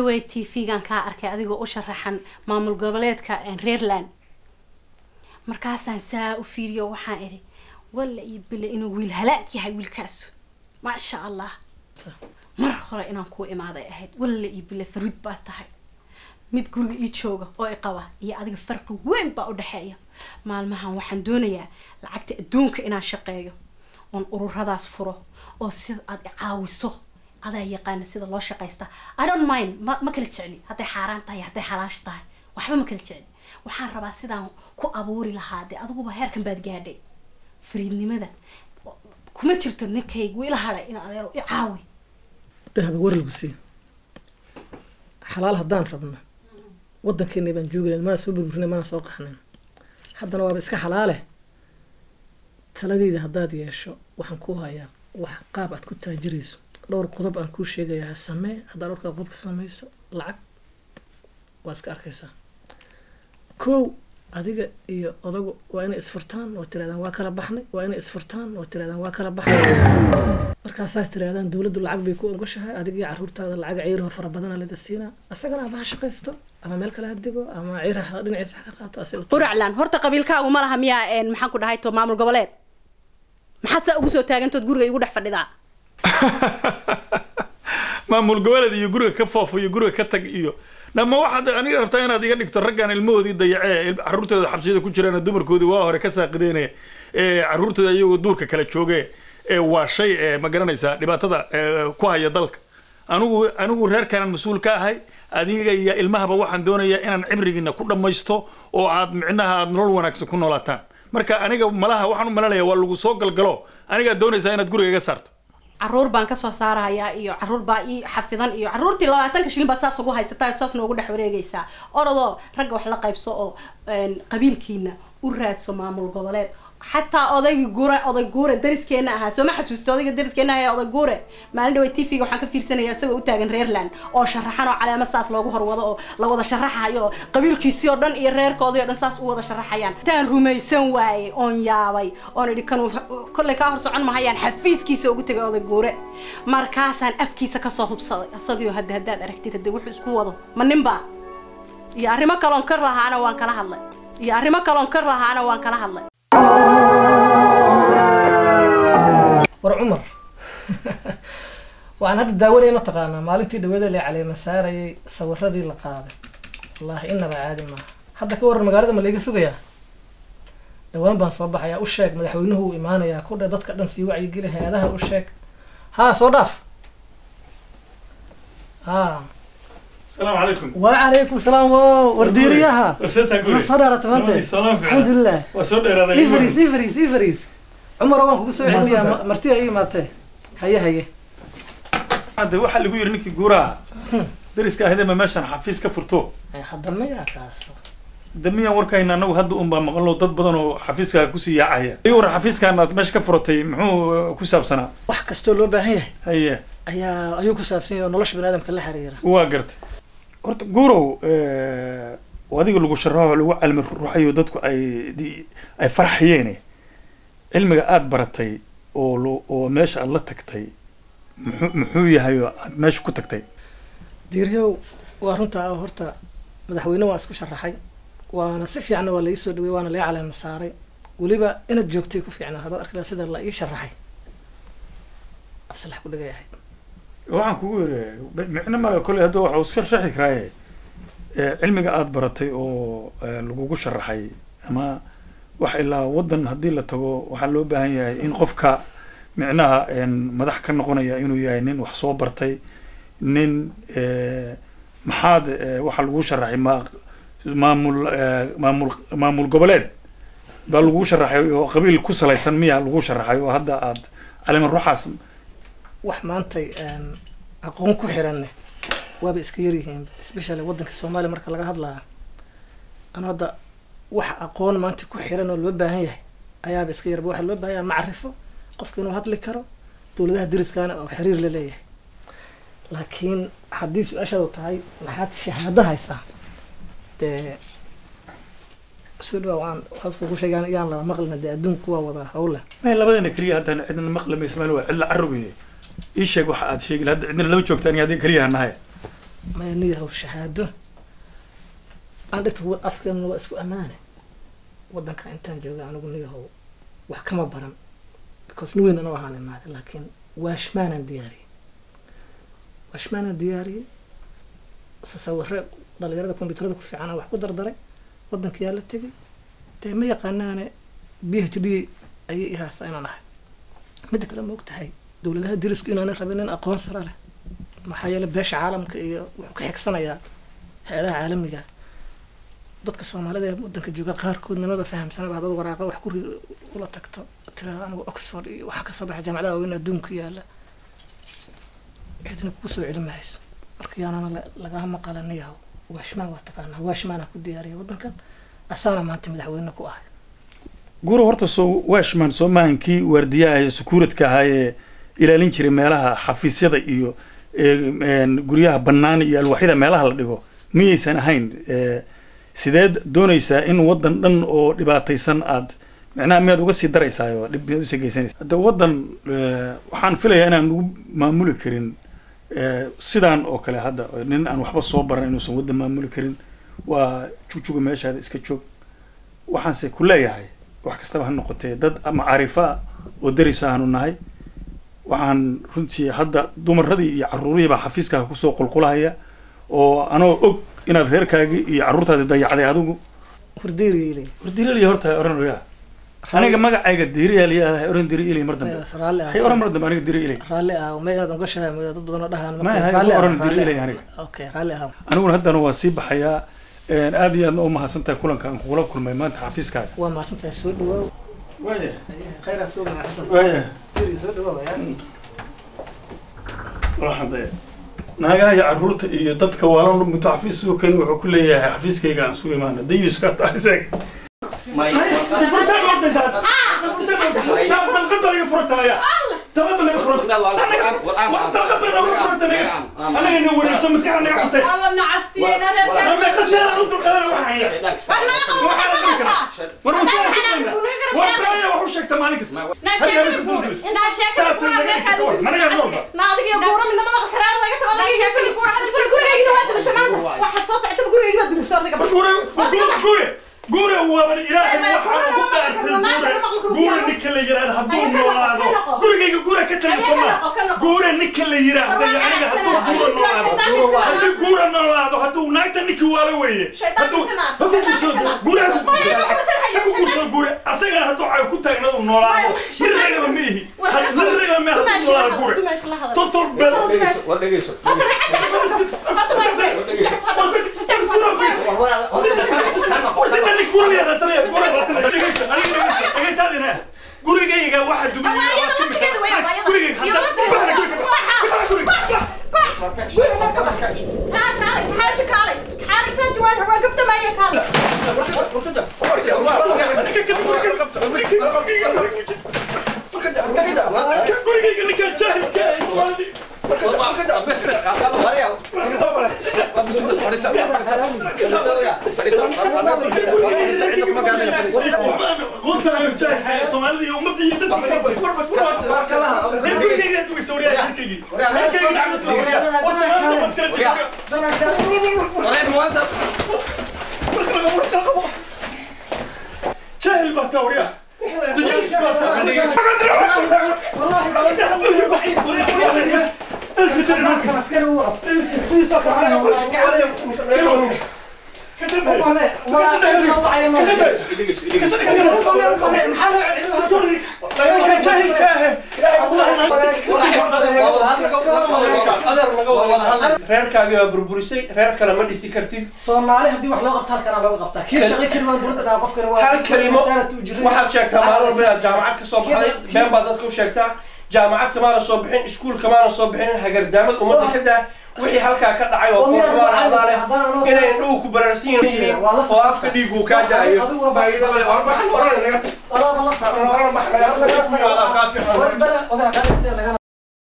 dhaweyd TV-gan ka arkay adigoo u sharaxan maamul goboleedka Reerland markaasaan saa u fiiriyo waxaan iri walla ii bile inuu wiil halaag yahay wiilkaas ma sha Allah mar hore inaan ku imaaday ahayd walla ii bile farid baa tahay mid guriga ii jooga oo i qaba iyo adiga farqi weyn baa u dhaxeeya maalmahan waxaan doonayaa lacagta adduunka inaan shaqeeyo on ururadaas furo oo sida aad caawiso adaa yaqaan sida loo shaqeysta I don't mind ma kala jecli haday xaraan tahay haday xalaash tahay waxba ma kala jecli waxaan rabaa sidaan ku abuuri lahaa adigu heerkan baad gaadhay fariidnimada kuma jirto ninkaygu ila haray in adeero i caawi dahab warlugsi xalaal hadaan rabno wadankeena baan joognaa ma soo burburinay ma soo qaxnay haddana waa iska xalaale taladeeda hadaad yeesho waxaan ku hayaa wax qaab aad ku taajirayso dhowr qodob aan ku sheegayaa samee hadaa dhowrka qodob ka sameeyso lacag waa iska arkaysaa koow adiga iyo odagu waa inay isfurtaan oo tiraadaan waa kala baxnay waa inay isfurtaan oo tiraadaan waa kala baxnay markaas ay tiraadaan dawladdu lacag bay ku ogoshahay adiga iyo carruurtaada lacag ciiraha fara badan la dasiina asagana baa shaqaysto ama meel kale hadigo ama ciiraha dhinaciisa ka qaato asagoo quraclan horta qabiilkaagu ma laha miyaa maxaan ku dhahay to maamul goboleed maxaad saa ugu soo taagantood guriga igu dhex fadhidaa maamul goboleed iyo guriga ka foofo iyo guriga ka tag iyo nama waxaad aniga rabtaa inaad iga dhigto raggan ilmahoodii dayacee carruurtooda xabsiyada ku jiraan dumarkoodii waa hore ka saaqideynaya carruurtooda iyagoo duurka kala joogee waa shay ma garanaysaa dhibaatada ku haya dalka anigu reerkanan mas-uul ka ahay adiga iyo ilmahaba waxaan doonayaa inaan cibrigiina ku dhammaysto oo aad micnaha aad nolol wanaagsan ku noolaataan marka aniga malaha waxaan u malanayaa waa lagu soo galgalo aniga doonaysaa inaad guriga iga saarto carruur baan ka soo saarayaa iyo carruur baa ii xafidan iyo carruurtii 20 shilin baad saas ugu haysataa saas noogu dhex wareegaysaa orodoo ragga wax la qaybso oo qabiilkiina u raadso maamul goboleed حتى أضي جورة درس كنا ها سو ما حسوست أضي درس كنا هي أضي جورة ما عنده تيفي وحنا كفير سنة يسوي وتاجن ريرلاند أو شرحنا على مساس لو جهر وضع لو وضع شرحها يو قبيل كيسير دن إيرير قاضي مساس وضع شرحها يعني تان رومي سنواي أون ياوي أون اللي كانوا كل كهرس عن ما هي حفيز كيسو قلت أضي جورة مركزا أف كيسة كصاحب صديق هاد أركتي تدوح أسبوع وضع من نبا يا ريما كلام كرها أنا وان كلا هلا يا ريما كلام كرها أنا وان كلا هلا war Umar waan hadda daawanayna taqaana maalintii dhaweeda la calay masaaray sawiradii la qaaday wallahi inaba caadi ma hadda ka waran magaalada ma laga sugayaa dhawaan baan soo baxaya u sheeg madaxweynuhu imaanaya ku dha dadka dhan sii wacyi geli hay'adaha u sheeg ha soo dhaaf ha السلام عليكم وعليكم السلام ورديريها صدرت انت الحمد لله سيفريس عمر وان كوسو علميا مرتي اي ماته هيا هذا waxa lagu yiri ninkii guuraa dariska ahayda ma meeshan xafiis ka furto hadamaya kaaso damiya warkayna anagu hadda un baa maqlo dad badan oo xafiiska ku sii yaacaya iyo war xafiiskan aad meesha ka furtay muxuu ku saabsanaa wax kasto loo baahan yahay haya ayuu ku saabsan yahay nolosha bini'aadamka la xiriira waa gartay horta guurow wadiga lagu sharaxo lagu cilmi ruuxayo dadku ay farxiyeen cilmiga aad baratay oo meesha aad la tagtay muxuu yahay aad meesha ku tagtay diiriyow waa runta horta madaxweyne waa isku sharaxay waana si fiican waa la ii soo dhaweeyay waana la calaamad saaray waliba inaad joogtay ku fiicnaa hada arkay sida la ii sharaxay afsalax ku dhagayahay waxaan kugu yiri micna mala kulli hadda waxa uu iska sharxi karaa cilmiga aad baratay oo lagu sharaxay ama wax ilaa wadan hadii la tago waxa loo baahan yahay in qofka micnaha madax ka noqonaya inuu yahay nin wax soo bartay nin maxaad waxa lagu sharaxay maamul goboleed baa lagu sharaxay oo qabiil ku salaysan miya lagu sharaxay oo hadda aad calaamad ruuxaas wax maantay aqoon ku xiranne waaba iska yar yihiin especially wadanka Soomaaliya marka laga hadlaa ana hadda wax aqoon maanta ku xiran oo loo baahan yahay ayaa iska yar wax loo baahan yahay macrifo qofka inuu hadli karo dawladaha dariskaana oo xiriir la leeyahay laakiin hadii su'aashadu tahay maxaad shahaado haysaa سودوا وان خذوا كل شيء يعني يلا مقلنا ده أدون قوة وضع حوله ما لا بدنا كريه هذا عندنا مقلة ما يسمى له إلا عربي إيش شيء واحد شيء هذا عندنا لو شوك تاني هذه كريه النهاية ما نيه الشهادة عندك هو أفكار واسكو أمانة ودن كان إنتان جوجا أنا أقول نيه وحكم برم because نوين أنا وهاني ماذا لكن واش مانا دياري سأصور ضل يرد كمبيوتر في عنا وح قدر دري ودن كيالة تبي تيمية قنانة بيه تدي أي إهاس أنا نحن مدة كلام وقت هاي دولة لها درس كنا نخبرين أقوان سرالة ما حيل باش عالم كحك سنة يا هذا عالم جا ضد كسوما هذا ودن كجوجا قهر كنا ما بفهم سنة بعد ورقة وحكوري ولا تكتب ترى أنا أكسفورد وحكى صباح جامعة وين دونك يا لا إحنا كوسو علم هيس أركيان أنا لقاها مقالة نياه واش ما واتقانا واش ما أنا كدي أري ودن كان أصلا ما أنت مدحوينك واه guru horta soo washman soo maankii wardiyaha security-ka ahaa ilaalin jiray meelaha xafiisyada iyo guryaha bannaan iyo alwaxida meelaha la dhigo miyaysan ahayn sideed doonaysaa in wadan dhan oo dhibaataysan aad macnaha miyaad uga sii daraysaa dhib miyaad u sii geysanaysaa hadda wadan waxaan filayaa inaan ugu maamuli karin sidaan oo kale hadda nin aan waxba soo baran inuusan wadan maamuli karin waa jujuga meeshaada iska joog waxaanse ku leeyahay wax kastaba ha noqotee dad macaarifa oo daris aanu nahay waxaan runtii hadda dumaradii iyo caruurihii baa xafiiska ku soo qulqulaya oo anoo og inaad reerkaagi iyo caruurtaada dayacday adigu hurdiiriyay horta oranaya aniga magacayga diiriyay oran diiriyay mar dambe hay oran mar dambe aniga diiriyay raalli ah ma yaad uga shahay dad badan oo dhahaan ma hay oran diiriyay aniga okay raalli ah aniguna haddana waa sii baxayaa aad iyo aad u mahadsantahay kulankan kula kulmay maanta xafiiskaaga waa mahadsantahay soo dhawow waaye khayra soo mahadsan waaye soo dhawow waxaan naagaha iyo caruurta iyo dadka waalan muto xafiis soo keen wuxuu ku leeyahay xafiiskayga aan soo imaana dayuska taasay قولي هو من إلهي وحاله قولي نك اللي يراد هدون نولاده قولي كتلي صلا قولي نك اللي يراد يعني هدون نولاده قولي نولاده هدون نايت نك والوي هدون قولي أسيغر هدون عيو كتا ينادون نولاده نرغي ميه نرغي ميه هدون نولاده قولي طول بل أنا كوري يا رسالة كوري رسالة أنا جاي هذا كوري جاي واحد دبي كوري قلت انا جاي صومالي يوم بدي بارك الله دقيقه انتوا سوريا دقيقه جاهل بتوريا ديوس reerkaaga burburisay reer kale ma dhisi kartid Soomaali hadii wax loo qabtaa kana loo qabtaa kii shaqo kale waan dowladda qofkan waa hal kalimo waxaad sheegtaa maalin walba inaad jaamacad ka soo baxday been baad dadka u sheegtaa jaamacad kamaana soo bixin iskuul kamaana soo bixin hagardaamad ummadda ka daa wixii halkaa ka dhacay oo foormaan adaale inay indhuhu ku baraarsan yihiin oo afka dhiigu kaa daayo faa'iido leh warbaxan naga tag